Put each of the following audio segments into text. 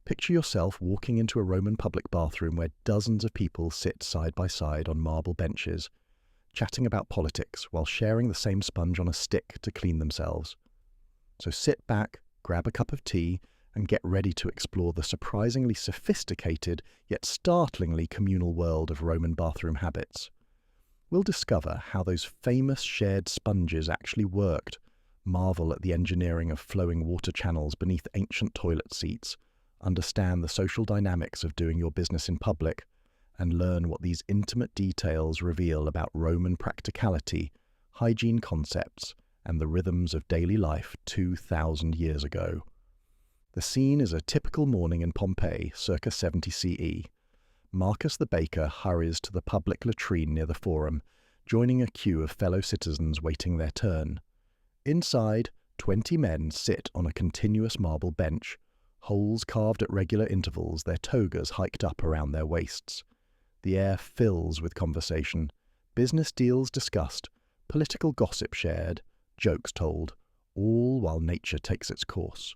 Picture yourself walking into a Roman public bathroom where dozens of people sit side by side on marble benches, chatting about politics while sharing the same sponge on a stick to clean themselves. So sit back, grab a cup of tea, and get ready to explore the surprisingly sophisticated yet startlingly communal world of Roman bathroom habits. We'll discover how those famous shared sponges actually worked, marvel at the engineering of flowing water channels beneath ancient toilet seats, understand the social dynamics of doing your business in public, and learn what these intimate details reveal about Roman practicality, hygiene concepts, and the rhythms of daily life 2,000 years ago. The scene is a typical morning in Pompeii, circa 70 CE. Marcus the baker hurries to the public latrine near the Forum, joining a queue of fellow citizens waiting their turn. Inside, 20 men sit on a continuous marble bench, holes carved at regular intervals, their togas hiked up around their waists. The air fills with conversation, business deals discussed, political gossip shared, jokes told, all while nature takes its course.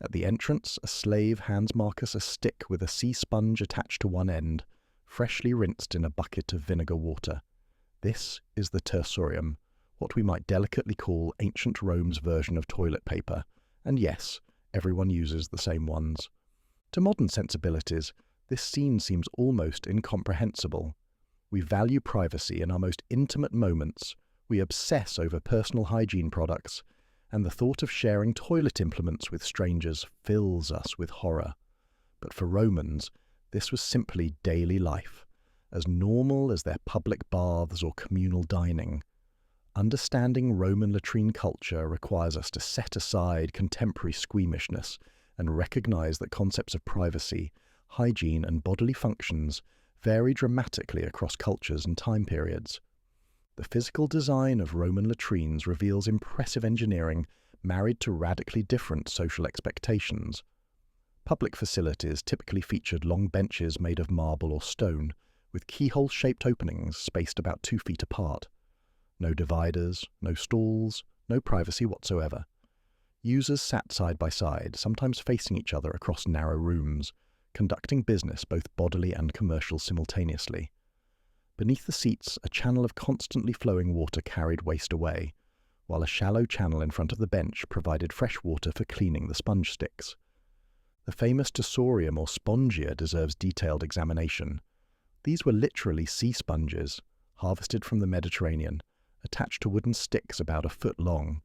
At the entrance, a slave hands Marcus a stick with a sea sponge attached to one end, freshly rinsed in a bucket of vinegar water. This is the tersorium, what we might delicately call ancient Rome's version of toilet paper, and yes, everyone uses the same ones. To modern sensibilities, this scene seems almost incomprehensible. We value privacy in our most intimate moments, we obsess over personal hygiene products, and the thought of sharing toilet implements with strangers fills us with horror. But for Romans, this was simply daily life, as normal as their public baths or communal dining. Understanding Roman latrine culture requires us to set aside contemporary squeamishness and recognize that concepts of privacy, hygiene, and bodily functions vary dramatically across cultures and time periods. The physical design of Roman latrines reveals impressive engineering married to radically different social expectations. Public facilities typically featured long benches made of marble or stone, with keyhole-shaped openings spaced about 2 feet apart. No dividers, no stalls, no privacy whatsoever. Users sat side by side, sometimes facing each other across narrow rooms, conducting business both bodily and commercial simultaneously. Beneath the seats, a channel of constantly flowing water carried waste away, while a shallow channel in front of the bench provided fresh water for cleaning the sponge sticks. The famous tersorium or spongia deserves detailed examination. These were literally sea sponges, harvested from the Mediterranean, attached to wooden sticks about a foot long.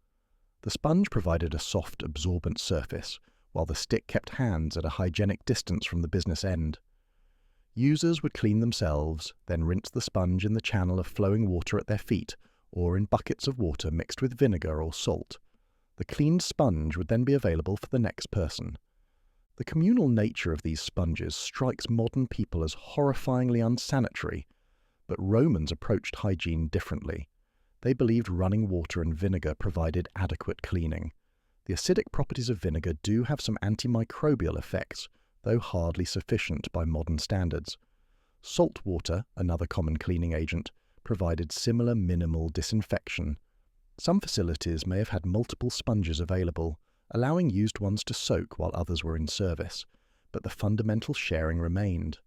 The sponge provided a soft, absorbent surface, while the stick kept hands at a hygienic distance from the business end. Users would clean themselves, then rinse the sponge in the channel of flowing water at their feet, or in buckets of water mixed with vinegar or salt. The cleaned sponge would then be available for the next person. The communal nature of these sponges strikes modern people as horrifyingly unsanitary, but Romans approached hygiene differently. They believed running water and vinegar provided adequate cleaning. The acidic properties of vinegar do have some antimicrobial effects, though hardly sufficient by modern standards. Salt water, another common cleaning agent, provided similar minimal disinfection. Some facilities may have had multiple sponges available, allowing used ones to soak while others were in service, but the fundamental sharing remained.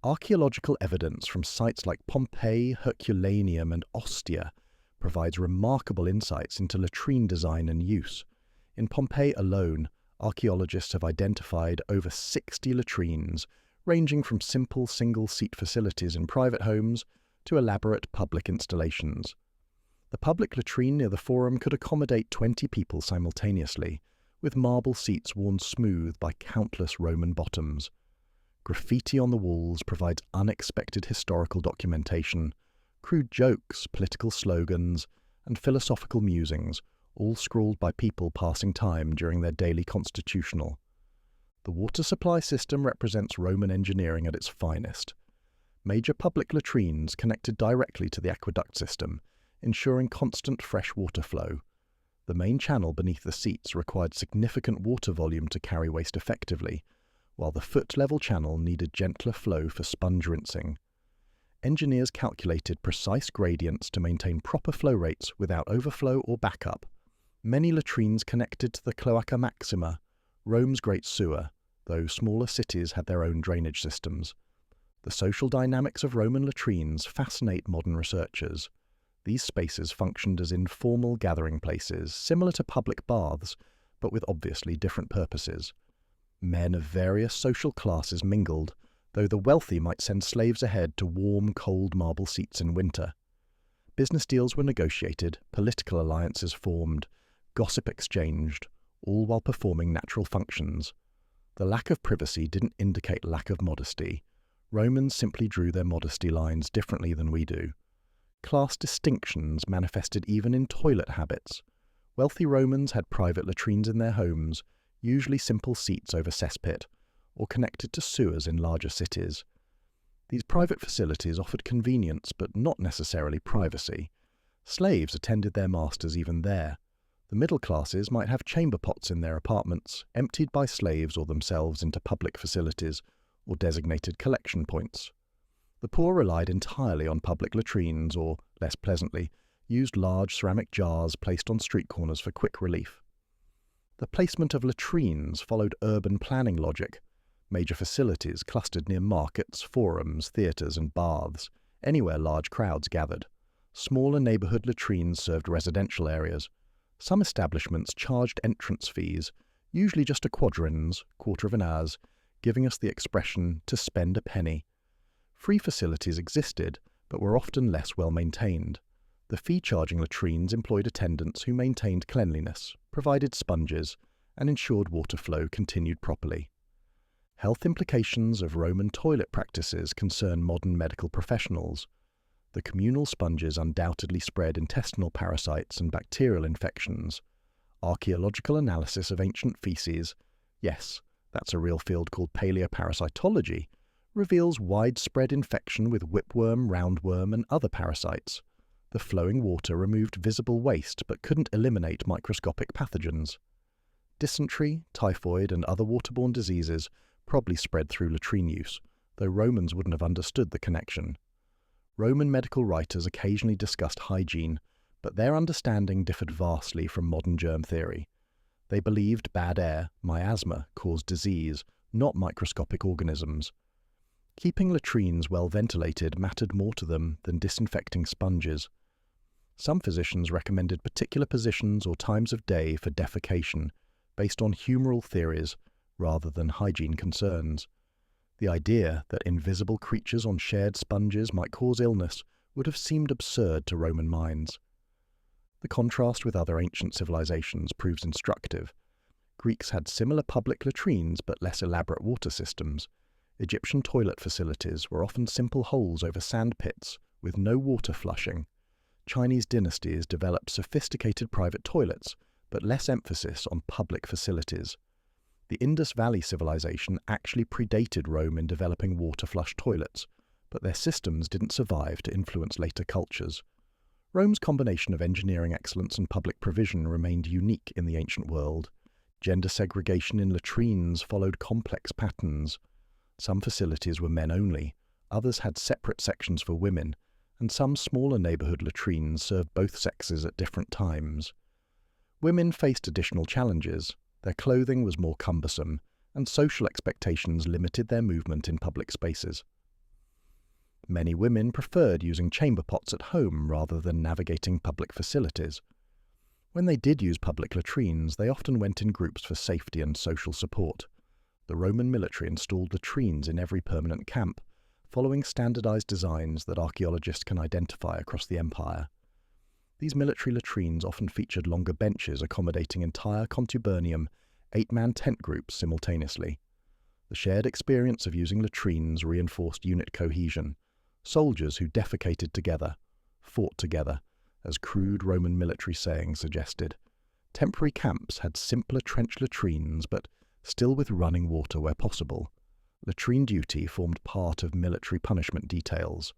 Archaeological evidence from sites like Pompeii, Herculaneum, and Ostia provides remarkable insights into latrine design and use. In Pompeii alone, archaeologists have identified over 60 latrines, ranging from simple single-seat facilities in private homes to elaborate public installations. The public latrine near the Forum could accommodate 20 people simultaneously, with marble seats worn smooth by countless Roman bottoms. Graffiti on the walls provides unexpected historical documentation, crude jokes, political slogans, and philosophical musings, all scrawled by people passing time during their daily constitutional. The water supply system represents Roman engineering at its finest. Major public latrines connected directly to the aqueduct system, ensuring constant fresh water flow. The main channel beneath the seats required significant water volume to carry waste effectively, while the foot-level channel needed gentler flow for sponge rinsing. Engineers calculated precise gradients to maintain proper flow rates without overflow or backup. Many latrines connected to the Cloaca Maxima, Rome's great sewer, though smaller cities had their own drainage systems. The social dynamics of Roman latrines fascinate modern researchers. These spaces functioned as informal gathering places, similar to public baths, but with obviously different purposes. Men of various social classes mingled, though the wealthy might send slaves ahead to warm, cold marble seats in winter. Business deals were negotiated, political alliances formed, gossip exchanged, all while performing natural functions. The lack of privacy didn't indicate lack of modesty. Romans simply drew their modesty lines differently than we do. Class distinctions manifested even in toilet habits. Wealthy Romans had private latrines in their homes, usually simple seats over cesspit, or connected to sewers in larger cities. These private facilities offered convenience but not necessarily privacy. Slaves attended their masters even there. The middle classes might have chamber pots in their apartments, emptied by slaves or themselves into public facilities or designated collection points. The poor relied entirely on public latrines or, less pleasantly, used large ceramic jars placed on street corners for quick relief. The placement of latrines followed urban planning logic. Major facilities clustered near markets, forums, theatres and baths, anywhere large crowds gathered. Smaller neighbourhood latrines served residential areas. Some establishments charged entrance fees, usually just a quadrins, quarter of an as, giving us the expression to spend a penny. Free facilities existed, but were often less well maintained. The fee-charging latrines employed attendants who maintained cleanliness, provided sponges, and ensured water flow continued properly. Health implications of Roman toilet practices concern modern medical professionals. The communal sponges undoubtedly spread intestinal parasites and bacterial infections. Archaeological analysis of ancient feces, yes, that's a real field called paleoparasitology, reveals widespread infection with whipworm, roundworm, and other parasites. The flowing water removed visible waste but couldn't eliminate microscopic pathogens. Dysentery, typhoid, and other waterborne diseases probably spread through latrine use, though Romans wouldn't have understood the connection. Roman medical writers occasionally discussed hygiene, but their understanding differed vastly from modern germ theory. They believed bad air, miasma, caused disease, not microscopic organisms. Keeping latrines well ventilated mattered more to them than disinfecting sponges. Some physicians recommended particular positions or times of day for defecation, based on humoral theories rather than hygiene concerns. The idea that invisible creatures on shared sponges might cause illness would have seemed absurd to Roman minds. The contrast with other ancient civilizations proves instructive. Greeks had similar public latrines but less elaborate water systems. Egyptian toilet facilities were often simple holes over sand pits with no water flushing. Chinese dynasties developed sophisticated private toilets, but less emphasis on public facilities. The Indus Valley civilization actually predated Rome in developing water-flush toilets, but their systems didn't survive to influence later cultures. Rome's combination of engineering excellence and public provision remained unique in the ancient world. Gender segregation in latrines followed complex patterns. Some facilities were men only, others had separate sections for women, and some smaller neighborhood latrines served both sexes at different times. Women faced additional challenges. Their clothing was more cumbersome, and social expectations limited their movement in public spaces. Many women preferred using chamber pots at home rather than navigating public facilities. When they did use public latrines, they often went in groups for safety and social support. The Roman military installed latrines in every permanent camp, following standardized designs that archaeologists can identify across the empire. These military latrines often featured longer benches accommodating entire contubernium, 8-man tent groups simultaneously. The shared experience of using latrines reinforced unit cohesion. Soldiers who defecated together, fought together, as crude Roman military sayings suggested. Temporary camps had simpler trench latrines, but still with running water where possible. Latrine duty formed part of military punishment details.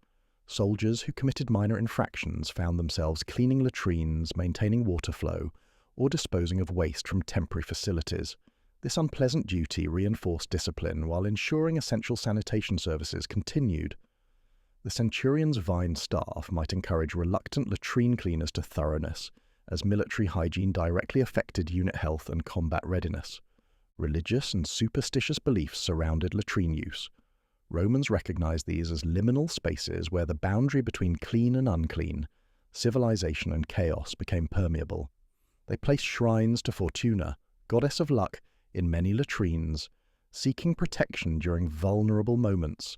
Soldiers who committed minor infractions found themselves cleaning latrines, maintaining water flow, or disposing of waste from temporary facilities. This unpleasant duty reinforced discipline while ensuring essential sanitation services continued. The centurion's vine staff might encourage reluctant latrine cleaners to thoroughness, as military hygiene directly affected unit health and combat readiness. Religious and superstitious beliefs surrounded latrine use. Romans recognized these as liminal spaces where the boundary between clean and unclean, civilization and chaos became permeable. They placed shrines to Fortuna, goddess of luck, in many latrines, seeking protection during vulnerable moments.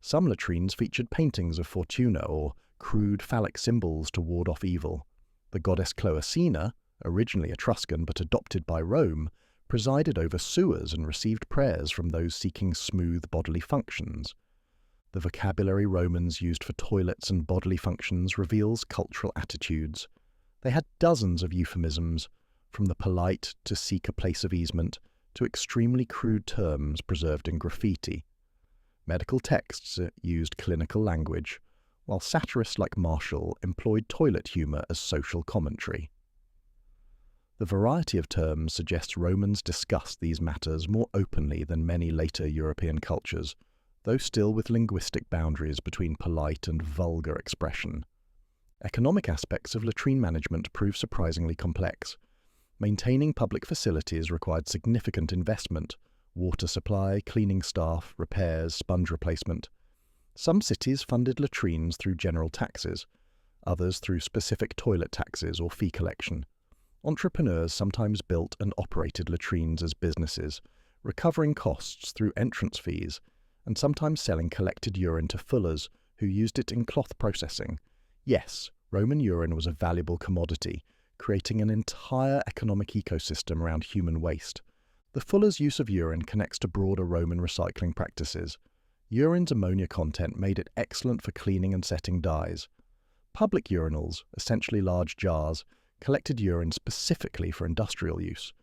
Some latrines featured paintings of Fortuna or crude phallic symbols to ward off evil. The goddess Cloacina, originally Etruscan but adopted by Rome, presided over sewers and received prayers from those seeking smooth bodily functions. The vocabulary Romans used for toilets and bodily functions reveals cultural attitudes. They had dozens of euphemisms, from the polite to seek a place of easement to extremely crude terms preserved in graffiti. Medical texts used clinical language, while satirists like Martial employed toilet humour as social commentary. The variety of terms suggests Romans discussed these matters more openly than many later European cultures, though still with linguistic boundaries between polite and vulgar expression. Economic aspects of latrine management prove surprisingly complex. Maintaining public facilities required significant investment: water supply, cleaning staff, repairs, sponge replacement. Some cities funded latrines through general taxes, others through specific toilet taxes or fee collection. Entrepreneurs sometimes built and operated latrines as businesses, recovering costs through entrance fees, and sometimes selling collected urine to fullers who used it in cloth processing. Yes, Roman urine was a valuable commodity, creating an entire economic ecosystem around human waste. The fuller's use of urine connects to broader Roman recycling practices. Urine's ammonia content made it excellent for cleaning and setting dyes. Public urinals, essentially large jars, collected urine specifically for industrial use.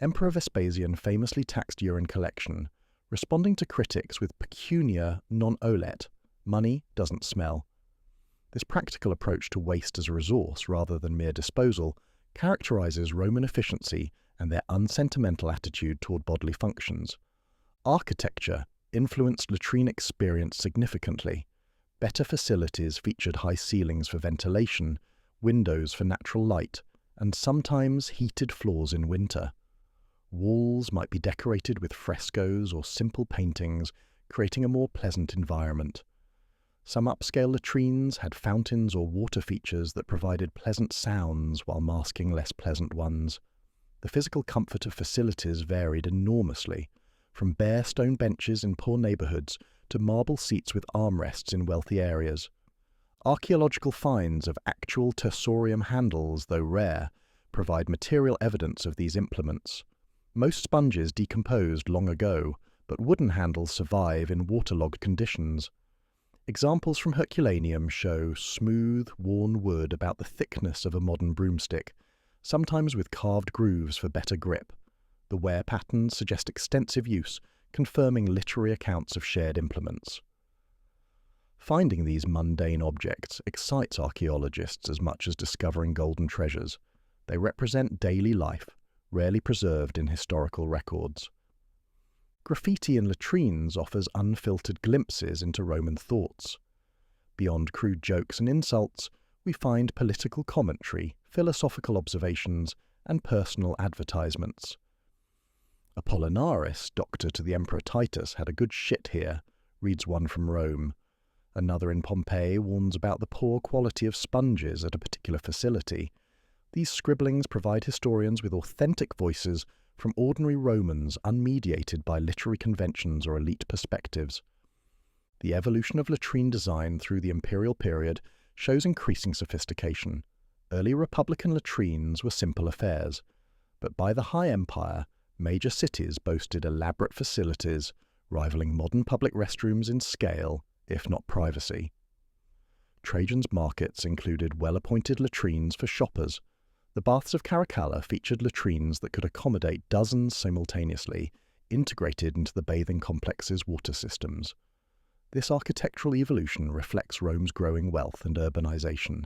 Emperor Vespasian famously taxed urine collection, responding to critics with pecunia non olet, money doesn't smell. This practical approach to waste as a resource rather than mere disposal characterizes Roman efficiency and their unsentimental attitude toward bodily functions. Architecture influenced latrine experience significantly. Better facilities featured high ceilings for ventilation, windows for natural light, and sometimes heated floors in winter. Walls might be decorated with frescoes or simple paintings, creating a more pleasant environment. Some upscale latrines had fountains or water features that provided pleasant sounds while masking less pleasant ones. The physical comfort of facilities varied enormously, from bare stone benches in poor neighbourhoods to marble seats with armrests in wealthy areas. Archaeological finds of actual tersorium handles, though rare, provide material evidence of these implements. Most sponges decomposed long ago, but wooden handles survive in waterlogged conditions. Examples from Herculaneum show smooth, worn wood about the thickness of a modern broomstick, sometimes with carved grooves for better grip. The wear patterns suggest extensive use, confirming literary accounts of shared implements. Finding these mundane objects excites archaeologists as much as discovering golden treasures. They represent daily life, rarely preserved in historical records. Graffiti in latrines offers unfiltered glimpses into Roman thoughts. Beyond crude jokes and insults, we find political commentary, philosophical observations, and personal advertisements. Apollinaris, doctor to the Emperor Titus, had a good shit here, reads one from Rome. Another in Pompeii warns about the poor quality of sponges at a particular facility. These scribblings provide historians with authentic voices from ordinary Romans unmediated by literary conventions or elite perspectives. The evolution of latrine design through the imperial period shows increasing sophistication. Early republican latrines were simple affairs, but by the High Empire, major cities boasted elaborate facilities, rivaling modern public restrooms in scale, if not privacy. Trajan's markets included well-appointed latrines for shoppers. The baths of Caracalla featured latrines that could accommodate dozens simultaneously, integrated into the bathing complex's water systems. This architectural evolution reflects Rome's growing wealth and urbanization.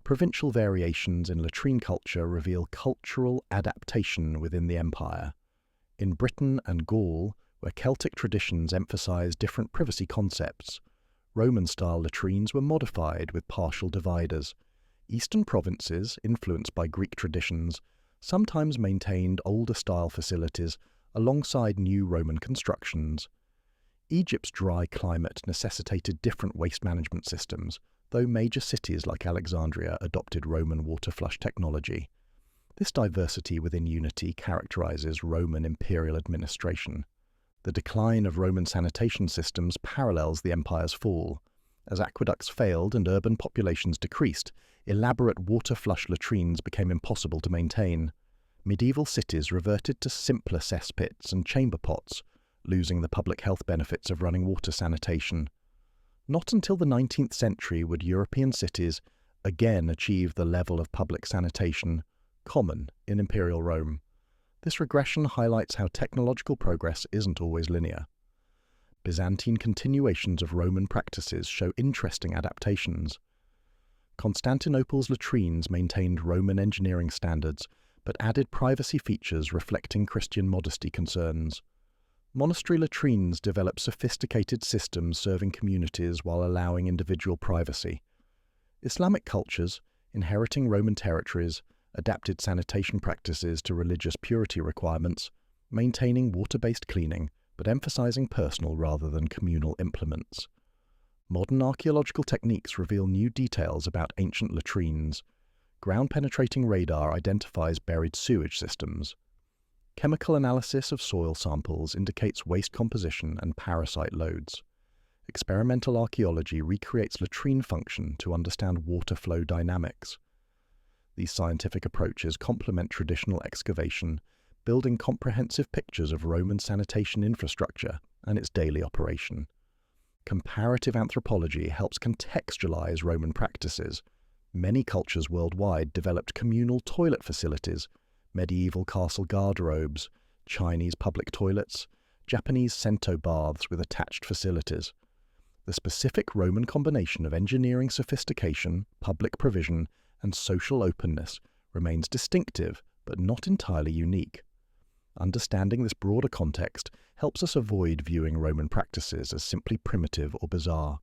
Provincial variations in latrine culture reveal cultural adaptation within the empire. In Britain and Gaul, where Celtic traditions emphasized different privacy concepts, Roman-style latrines were modified with partial dividers. Eastern provinces, influenced by Greek traditions, sometimes maintained older-style facilities, alongside new Roman constructions. Egypt's dry climate necessitated different waste management systems, though major cities like Alexandria adopted Roman water flush technology. This diversity within unity characterizes Roman imperial administration. The decline of Roman sanitation systems parallels the empire's fall. As aqueducts failed and urban populations decreased, elaborate water flush latrines became impossible to maintain. Medieval cities reverted to simpler cesspits and chamber pots, losing the public health benefits of running water sanitation. Not until the 19th century would European cities again achieve the level of public sanitation common in imperial Rome. This regression highlights how technological progress isn't always linear. Byzantine continuations of Roman practices show interesting adaptations. Constantinople's latrines maintained Roman engineering standards, but added privacy features reflecting Christian modesty concerns. Monastery latrines developed sophisticated systems serving communities while allowing individual privacy. Islamic cultures, inheriting Roman territories, adapted sanitation practices to religious purity requirements, maintaining water-based cleaning, but emphasizing personal rather than communal implements. Modern archaeological techniques reveal new details about ancient latrines. Ground-penetrating radar identifies buried sewage systems. Chemical analysis of soil samples indicates waste composition and parasite loads. Experimental archaeology recreates latrine function to understand water flow dynamics. These scientific approaches complement traditional excavation, building comprehensive pictures of Roman sanitation infrastructure and its daily operation. Comparative anthropology helps contextualize Roman practices. Many cultures worldwide developed communal toilet facilities, medieval castle garderobes, Chinese public toilets, Japanese sento baths with attached facilities. The specific Roman combination of engineering sophistication, public provision, and social openness remains distinctive but not entirely unique. Understanding this broader context helps us avoid viewing Roman practices as simply primitive or bizarre.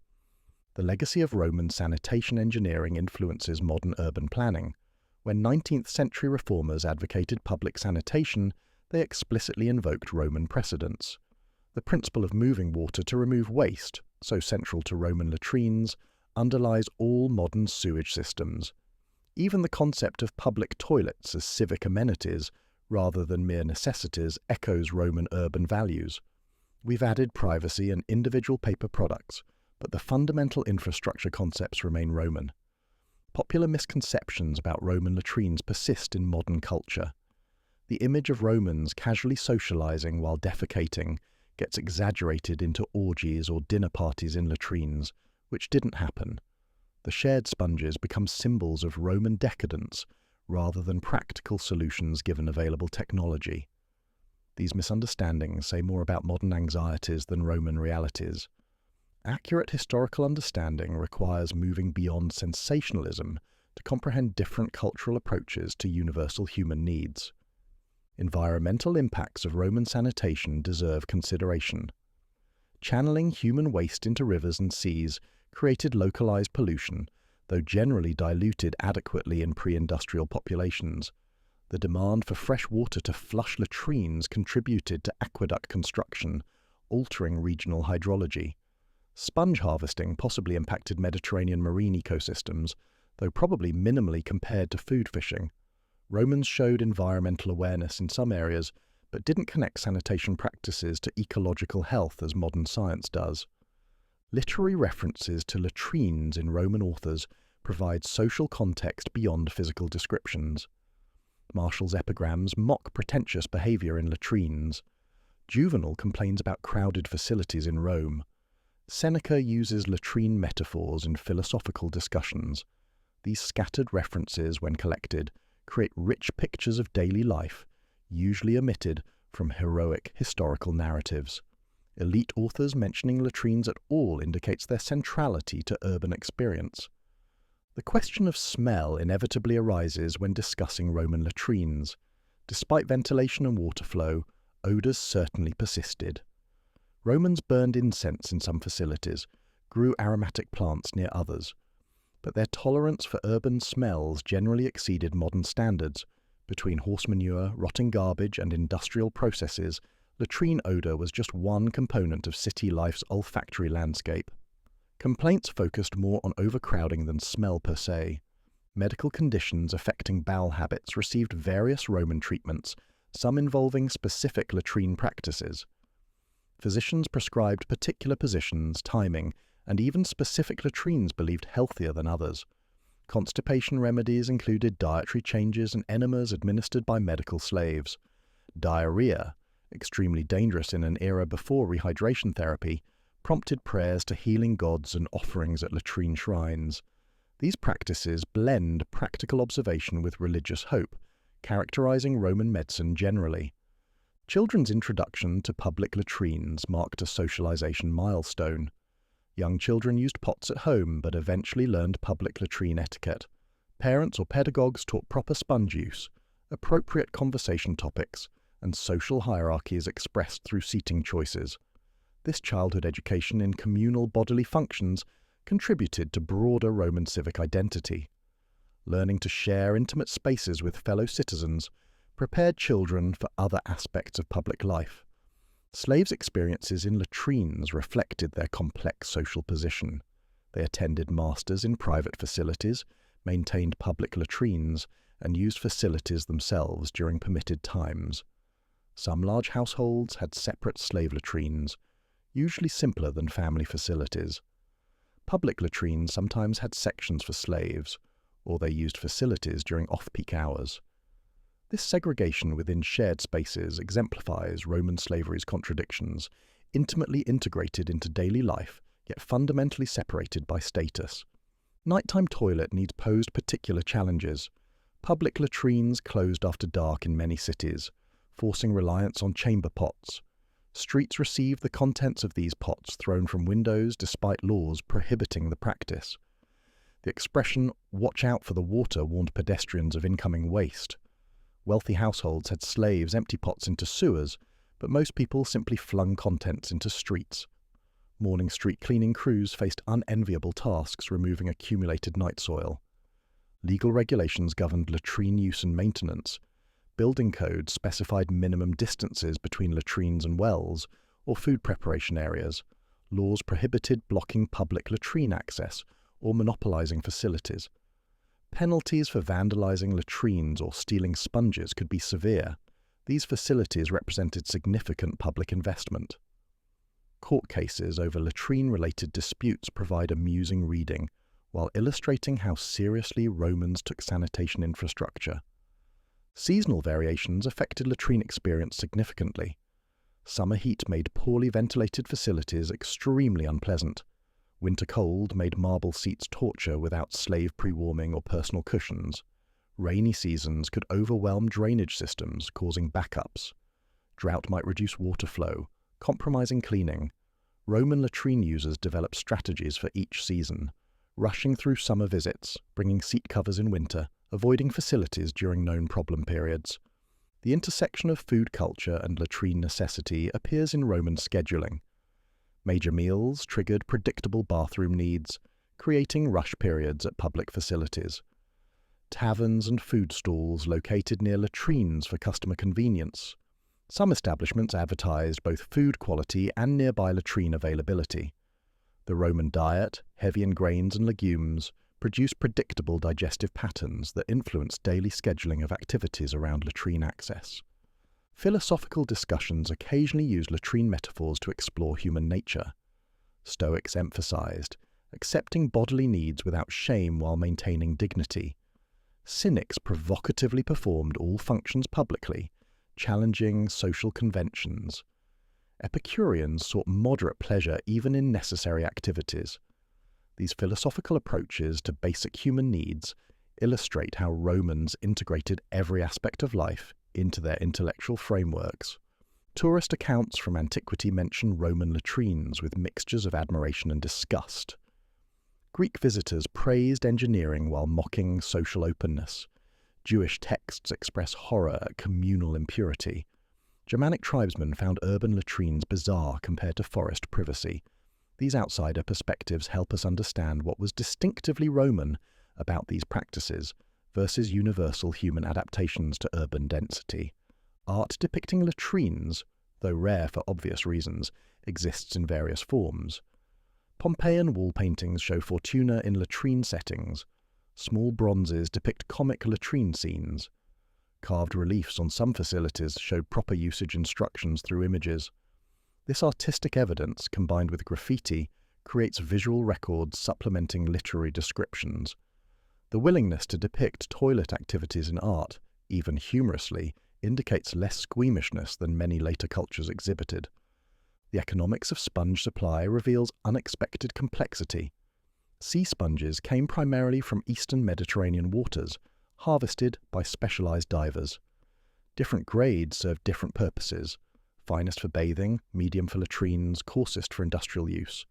The legacy of Roman sanitation engineering influences modern urban planning. When 19th century reformers advocated public sanitation, they explicitly invoked Roman precedents. The principle of moving water to remove waste, so central to Roman latrines, underlies all modern sewage systems. Even the concept of public toilets as civic amenities, rather than mere necessities, echoes Roman urban values. We've added privacy and individual paper products, but the fundamental infrastructure concepts remain Roman. Popular misconceptions about Roman latrines persist in modern culture. The image of Romans casually socializing while defecating gets exaggerated into orgies or dinner parties in latrines, which didn't happen. The shared sponges become symbols of Roman decadence rather than practical solutions given available technology. These misunderstandings say more about modern anxieties than Roman realities. Accurate historical understanding requires moving beyond sensationalism to comprehend different cultural approaches to universal human needs. Environmental impacts of Roman sanitation deserve consideration. Channeling human waste into rivers and seas created localized pollution, though generally diluted adequately in pre-industrial populations. The demand for fresh water to flush latrines contributed to aqueduct construction, altering regional hydrology. Sponge harvesting possibly impacted Mediterranean marine ecosystems, though probably minimally compared to food fishing. Romans showed environmental awareness in some areas, but didn't connect sanitation practices to ecological health as modern science does. Literary references to latrines in Roman authors provide social context beyond physical descriptions. Martial's epigrams mock pretentious behavior in latrines. Juvenal complains about crowded facilities in Rome. Seneca uses latrine metaphors in philosophical discussions. These scattered references, when collected, create rich pictures of daily life, usually omitted from heroic historical narratives. Elite authors mentioning latrines at all indicates their centrality to urban experience. The question of smell inevitably arises when discussing Roman latrines. Despite ventilation and water flow, odours certainly persisted. Romans burned incense in some facilities, grew aromatic plants near others, but their tolerance for urban smells generally exceeded modern standards. Between horse manure, rotting garbage, and industrial processes, latrine odour was just one component of city life's olfactory landscape. Complaints focused more on overcrowding than smell per se. Medical conditions affecting bowel habits received various Roman treatments, some involving specific latrine practices. Physicians prescribed particular positions, timing, and even specific latrines believed healthier than others. Constipation remedies included dietary changes and enemas administered by medical slaves. Diarrhea, extremely dangerous in an era before rehydration therapy, prompted prayers to healing gods and offerings at latrine shrines. These practices blend practical observation with religious hope, characterizing Roman medicine generally. Children's introduction to public latrines marked a socialization milestone. Young children used pots at home but eventually learned public latrine etiquette. Parents or pedagogues taught proper sponge use, appropriate conversation topics, and social hierarchies expressed through seating choices. This childhood education in communal bodily functions contributed to broader Roman civic identity. Learning to share intimate spaces with fellow citizens prepared children for other aspects of public life. Slaves' experiences in latrines reflected their complex social position. They attended masters in private facilities, maintained public latrines, and used facilities themselves during permitted times. Some large households had separate slave latrines, usually simpler than family facilities. Public latrines sometimes had sections for slaves, or they used facilities during off-peak hours. This segregation within shared spaces exemplifies Roman slavery's contradictions, intimately integrated into daily life, yet fundamentally separated by status. Nighttime toilet needs posed particular challenges. Public latrines closed after dark in many cities, forcing reliance on chamber pots. Streets received the contents of these pots thrown from windows despite laws prohibiting the practice. The expression, "watch out for the water," warned pedestrians of incoming waste. Wealthy households had slaves empty pots into sewers, but most people simply flung contents into streets. Morning street cleaning crews faced unenviable tasks removing accumulated night soil. Legal regulations governed latrine use and maintenance. Building codes specified minimum distances between latrines and wells, or food preparation areas. Laws prohibited blocking public latrine access or monopolizing facilities. Penalties for vandalizing latrines or stealing sponges could be severe. These facilities represented significant public investment. Court cases over latrine-related disputes provide amusing reading, while illustrating how seriously Romans took sanitation infrastructure. Seasonal variations affected latrine experience significantly. Summer heat made poorly ventilated facilities extremely unpleasant. Winter cold made marble seats torture without slave pre-warming or personal cushions. Rainy seasons could overwhelm drainage systems, causing backups. Drought might reduce water flow, compromising cleaning. Roman latrine users developed strategies for each season, rushing through summer visits, bringing seat covers in winter, avoiding facilities during known problem periods. The intersection of food culture and latrine necessity appears in Roman scheduling. Major meals triggered predictable bathroom needs, creating rush periods at public facilities. Taverns and food stalls located near latrines for customer convenience. Some establishments advertised both food quality and nearby latrine availability. The Roman diet, heavy in grains and legumes, produced predictable digestive patterns that influenced daily scheduling of activities around latrine access. Philosophical discussions occasionally used latrine metaphors to explore human nature. Stoics emphasized accepting bodily needs without shame while maintaining dignity. Cynics provocatively performed all functions publicly, challenging social conventions. Epicureans sought moderate pleasure even in necessary activities. These philosophical approaches to basic human needs illustrate how Romans integrated every aspect of life into their intellectual frameworks. Tourist accounts from antiquity mention Roman latrines with mixtures of admiration and disgust. Greek visitors praised engineering while mocking social openness. Jewish texts express horror at communal impurity. Germanic tribesmen found urban latrines bizarre compared to forest privacy. These outsider perspectives help us understand what was distinctively Roman about these practices versus universal human adaptations to urban density. Art depicting latrines, though rare for obvious reasons, exists in various forms. Pompeian wall paintings show Fortuna in latrine settings. Small bronzes depict comic latrine scenes. Carved reliefs on some facilities showed proper usage instructions through images. This artistic evidence, combined with graffiti, creates visual records supplementing literary descriptions. The willingness to depict toilet activities in art, even humorously, indicates less squeamishness than many later cultures exhibited. The economics of sponge supply reveals unexpected complexity. Sea sponges came primarily from eastern Mediterranean waters, harvested by specialized divers. Different grades served different purposes: finest for bathing, medium for latrines, coarsest for industrial use.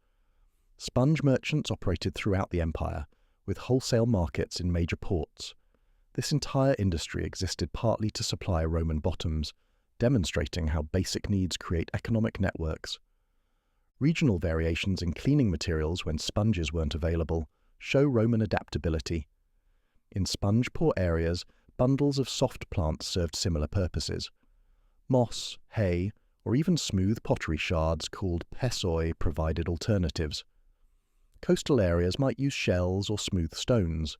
Sponge merchants operated throughout the empire, with wholesale markets in major ports. This entire industry existed partly to supply Roman bottoms, demonstrating how basic needs create economic networks. Regional variations in cleaning materials when sponges weren't available show Roman adaptability. In sponge-poor areas, bundles of soft plants served similar purposes. Moss, hay, or even smooth pottery shards called pessoi provided alternatives. Coastal areas might use shells or smooth stones.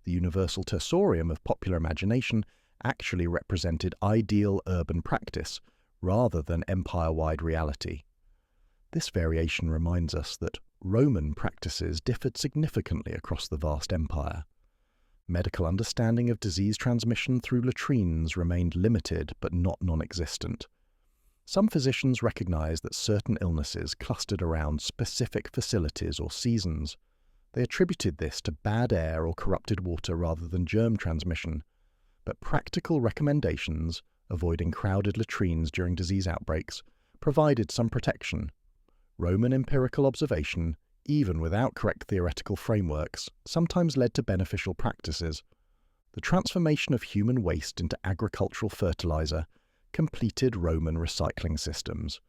The universal tersorium of popular imagination actually represented ideal urban practice rather than empire-wide reality. This variation reminds us that Roman practices differed significantly across the vast empire. Medical understanding of disease transmission through latrines remained limited but not non-existent. Some physicians recognized that certain illnesses clustered around specific facilities or seasons. They attributed this to bad air or corrupted water rather than germ transmission, but practical recommendations, avoiding crowded latrines during disease outbreaks, provided some protection. Roman empirical observation, even without correct theoretical frameworks, sometimes led to beneficial practices. The transformation of human waste into agricultural fertilizer completed Roman recycling systems.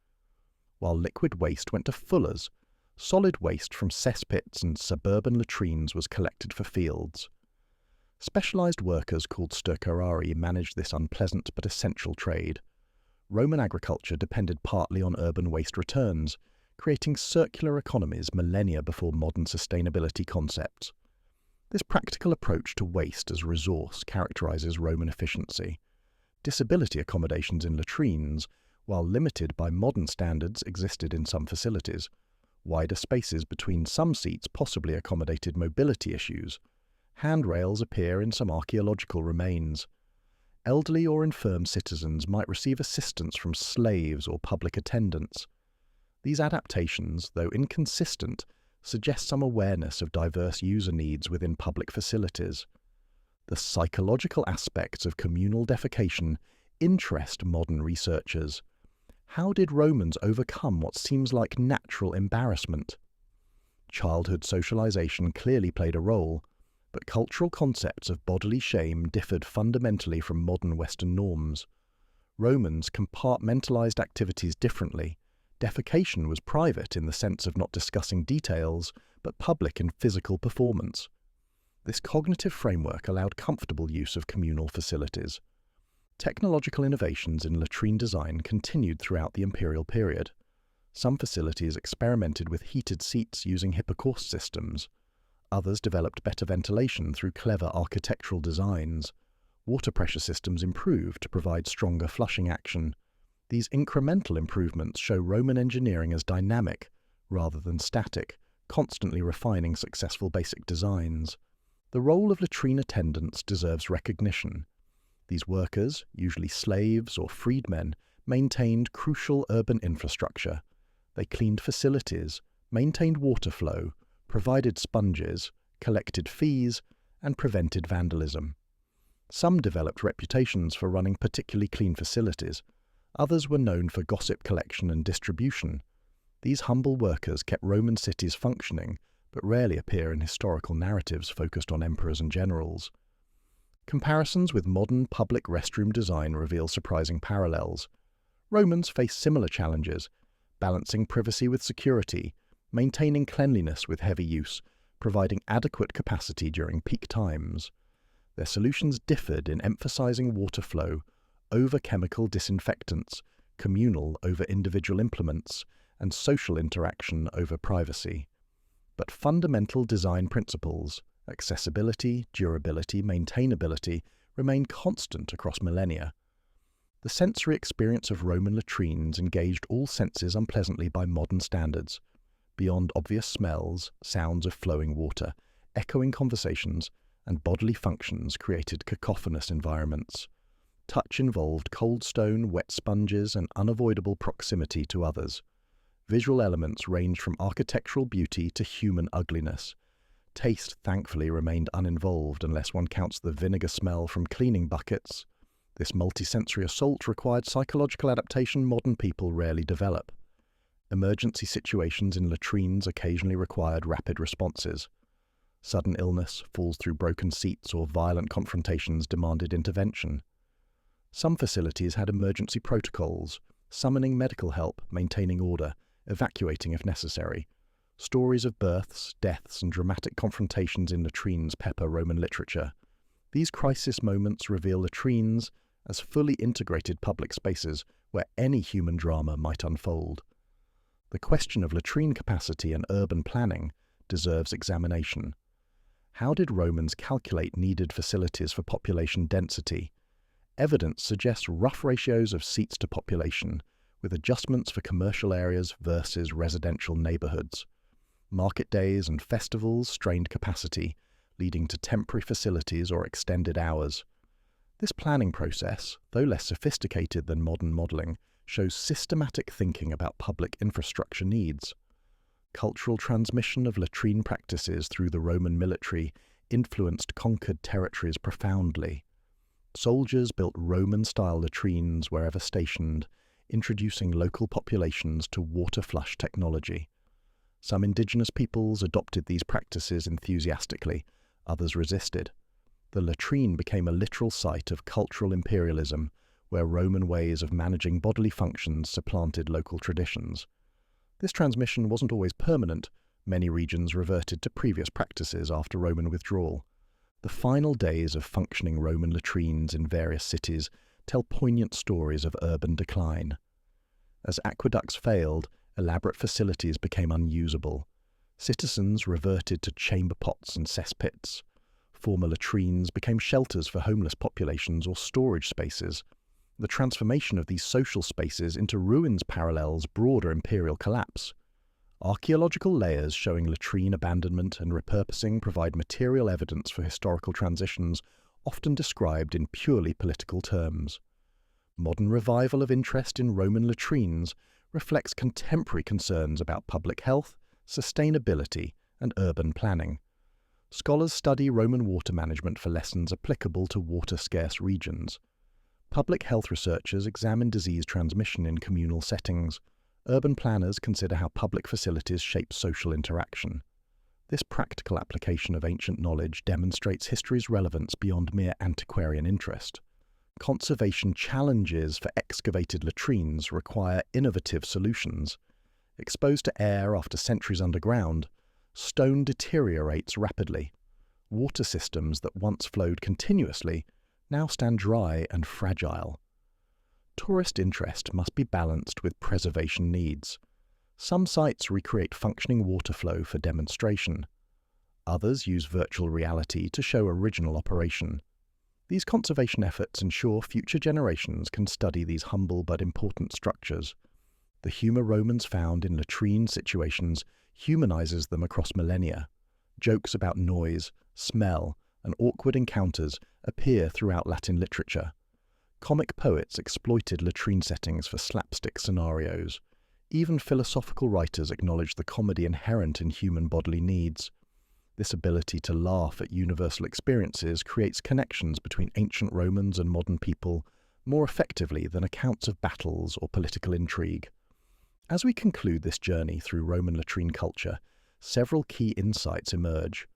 While liquid waste went to fullers, solid waste from cesspits and suburban latrines was collected for fields. Specialized workers called stercorari managed this unpleasant but essential trade. Roman agriculture depended partly on urban waste returns, creating circular economies millennia before modern sustainability concepts. This practical approach to waste as a resource characterizes Roman efficiency. Disability accommodations in latrines, while limited by modern standards, existed in some facilities. Wider spaces between some seats possibly accommodated mobility issues. Handrails appear in some archaeological remains. Elderly or infirm citizens might receive assistance from slaves or public attendants. These adaptations, though inconsistent, suggest some awareness of diverse user needs within public facilities. The psychological aspects of communal defecation interest modern researchers. How did Romans overcome what seems like natural embarrassment? Childhood socialization clearly played a role, but cultural concepts of bodily shame differed fundamentally from modern Western norms. Romans compartmentalized activities differently. Defecation was private in the sense of not discussing details, but public in physical performance. This cognitive framework allowed comfortable use of communal facilities. Technological innovations in latrine design continued throughout the imperial period. Some facilities experimented with heated seats using hypocaust systems. Others developed better ventilation through clever architectural designs. Water pressure systems improved to provide stronger flushing action. These incremental improvements show Roman engineering as dynamic rather than static, constantly refining successful basic designs. The role of latrine attendants deserves recognition. These workers, usually slaves or freedmen, maintained crucial urban infrastructure. They cleaned facilities, maintained water flow, provided sponges, collected fees, and prevented vandalism. Some developed reputations for running particularly clean facilities. Others were known for gossip collection and distribution. These humble workers kept Roman cities functioning, but rarely appear in historical narratives focused on emperors and generals. Comparisons with modern public restroom design reveal surprising parallels. Romans faced similar challenges, balancing privacy with security, maintaining cleanliness with heavy use, providing adequate capacity during peak times. Their solutions differed in emphasizing water flow over chemical disinfectants, communal over individual implements, and social interaction over privacy. But fundamental design principles, accessibility, durability, maintainability, remain constant across millennia. The sensory experience of Roman latrines engaged all senses unpleasantly by modern standards. Beyond obvious smells, sounds of flowing water, echoing conversations, and bodily functions created cacophonous environments. Touch involved cold stone, wet sponges, and unavoidable proximity to others. Visual elements ranged from architectural beauty to human ugliness. Taste, thankfully, remained uninvolved unless one counts the vinegar smell from cleaning buckets. This multisensory assault required psychological adaptation modern people rarely develop. Emergency situations in latrines occasionally required rapid responses. Sudden illness, falls through broken seats, or violent confrontations demanded intervention. Some facilities had emergency protocols, summoning medical help, maintaining order, evacuating if necessary. Stories of births, deaths, and dramatic confrontations in latrines pepper Roman literature. These crisis moments reveal latrines as fully integrated public spaces where any human drama might unfold. The question of latrine capacity and urban planning deserves examination. How did Romans calculate needed facilities for population density? Evidence suggests rough ratios of seats to population, with adjustments for commercial areas versus residential neighborhoods. Market days and festivals strained capacity, leading to temporary facilities or extended hours. This planning process, though less sophisticated than modern modelling, shows systematic thinking about public infrastructure needs. Cultural transmission of latrine practices through the Roman military influenced conquered territories profoundly. Soldiers built Roman-style latrines wherever stationed, introducing local populations to water flush technology. Some indigenous peoples adopted these practices enthusiastically, others resisted. The latrine became a literal site of cultural imperialism, where Roman ways of managing bodily functions supplanted local traditions. This transmission wasn't always permanent. Many regions reverted to previous practices after Roman withdrawal. The final days of functioning Roman latrines in various cities tell poignant stories of urban decline. As aqueducts failed, elaborate facilities became unusable. Citizens reverted to chamber pots and cesspits. Former latrines became shelters for homeless populations or storage spaces. The transformation of these social spaces into ruins parallels broader imperial collapse. Archaeological layers showing latrine abandonment and repurposing provide material evidence for historical transitions often described in purely political terms. Modern revival of interest in Roman latrines reflects contemporary concerns about public health, sustainability, and urban planning. Scholars study Roman water management for lessons applicable to water-scarce regions. Public health researchers examine disease transmission in communal settings. Urban planners consider how public facilities shape social interaction. This practical application of ancient knowledge demonstrates history's relevance beyond mere antiquarian interest. Conservation challenges for excavated latrines require innovative solutions. Exposed to air after centuries underground, stone deteriorates rapidly. Water systems that once flowed continuously now stand dry and fragile. Tourist interest must be balanced with preservation needs. Some sites recreate functioning water flow for demonstration. Others use virtual reality to show original operation. These conservation efforts ensure future generations can study these humble but important structures. The humour Romans found in latrine situations humanizes them across millennia. Jokes about noise, smell, and awkward encounters appear throughout Latin literature. Comic poets exploited latrine settings for slapstick scenarios. Even philosophical writers acknowledged the comedy inherent in human bodily needs. This ability to laugh at universal experiences creates connections between ancient Romans and modern people more effectively than accounts of battles or political intrigue. As we conclude this journey through Roman latrine culture, several key insights emerge.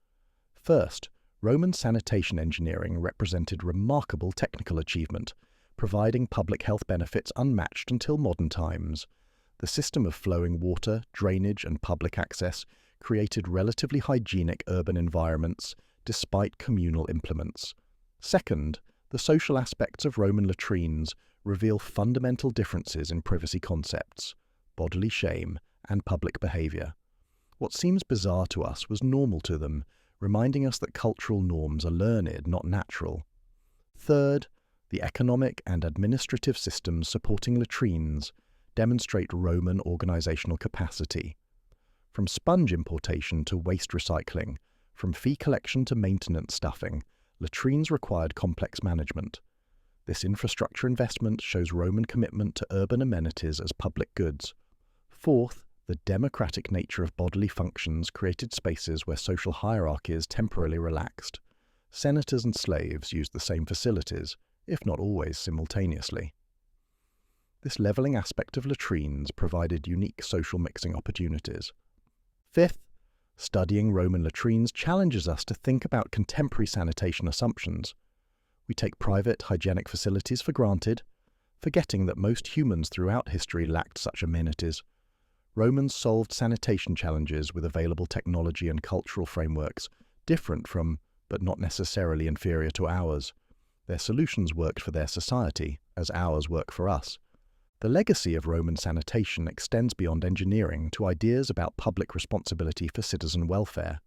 First, Roman sanitation engineering represented remarkable technical achievement, providing public health benefits unmatched until modern times. The system of flowing water, drainage, and public access created relatively hygienic urban environments despite communal implements. Second, the social aspects of Roman latrines reveal fundamental differences in privacy concepts, bodily shame, and public behaviour. What seems bizarre to us was normal to them, reminding us that cultural norms are learned, not natural. Third, the economic and administrative systems supporting latrines demonstrate Roman organisational capacity. From sponge importation to waste recycling, from fee collection to maintenance staffing, latrines required complex management. This infrastructure investment shows Roman commitment to urban amenities as public goods. Fourth, the democratic nature of bodily functions created spaces where social hierarchies temporarily relaxed. Senators and slaves used the same facilities, if not always simultaneously. This levelling aspect of latrines provided unique social mixing opportunities. Fifth, studying Roman latrines challenges us to think about contemporary sanitation assumptions. We take private hygienic facilities for granted, forgetting that most humans throughout history lacked such amenities. Romans solved sanitation challenges with available technology and cultural frameworks different from, but not necessarily inferior to ours. Their solutions worked for their society, as ours work for us. The legacy of Roman sanitation extends beyond engineering to ideas about public responsibility for citizen welfare.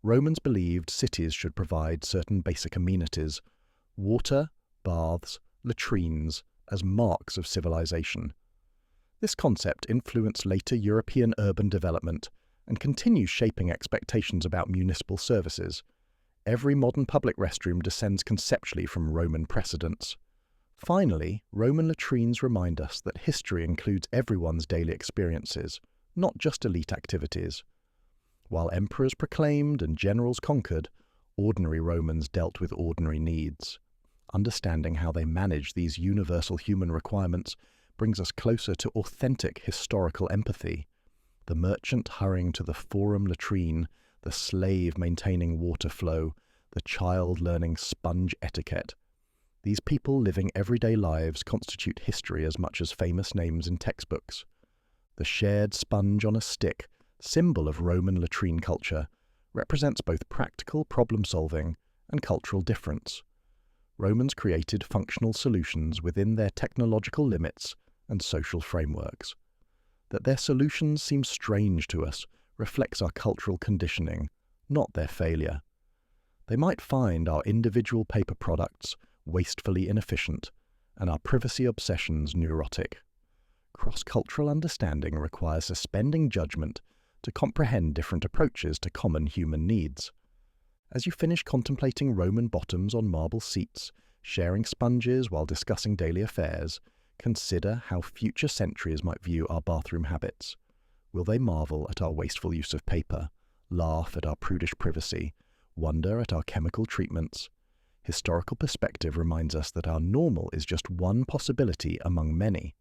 Romans believed cities should provide certain basic amenities: water, baths, latrines, as marks of civilization. This concept influenced later European urban development and continues shaping expectations about municipal services. Every modern public restroom descends conceptually from Roman precedents. Finally, Roman latrines remind us that history includes everyone's daily experiences, not just elite activities. While emperors proclaimed and generals conquered, ordinary Romans dealt with ordinary needs. Understanding how they managed these universal human requirements brings us closer to authentic historical empathy. The merchant hurrying to the forum latrine, the slave maintaining water flow, the child learning sponge etiquette. These people living everyday lives constitute history as much as famous names in textbooks. The shared sponge on a stick, symbol of Roman latrine culture, represents both practical problem-solving and cultural difference. Romans created functional solutions within their technological limits and social frameworks. That their solutions seem strange to us reflects our cultural conditioning, not their failure. They might find our individual paper products wastefully inefficient and our privacy obsessions neurotic. Cross-cultural understanding requires suspending judgment to comprehend different approaches to common human needs. As you finish contemplating Roman bottoms on marble seats, sharing sponges while discussing daily affairs, consider how future centuries might view our bathroom habits. Will they marvel at our wasteful use of paper, laugh at our prudish privacy, wonder at our chemical treatments? Historical perspective reminds us that our normal is just one possibility among many.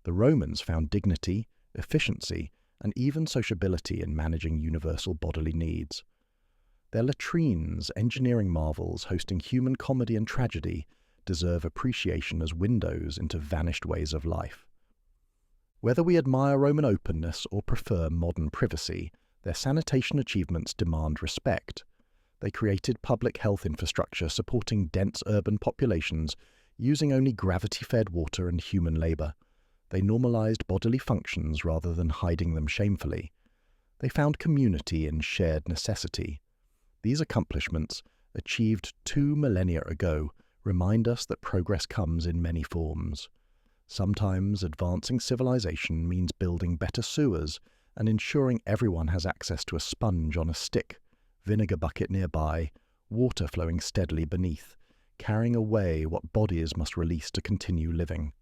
The Romans found dignity, efficiency, and even sociability in managing universal bodily needs. Their latrines, engineering marvels hosting human comedy and tragedy, deserve appreciation as windows into vanished ways of life. Whether we admire Roman openness or prefer modern privacy, their sanitation achievements demand respect. They created public health infrastructure supporting dense urban populations using only gravity-fed water and human labour. They normalized bodily functions rather than hiding them shamefully. They found community in shared necessity. These accomplishments, achieved 2 millennia ago, remind us that progress comes in many forms. Sometimes advancing civilization means building better sewers and ensuring everyone has access to a sponge on a stick, vinegar bucket nearby, water flowing steadily beneath, carrying away what bodies must release to continue living.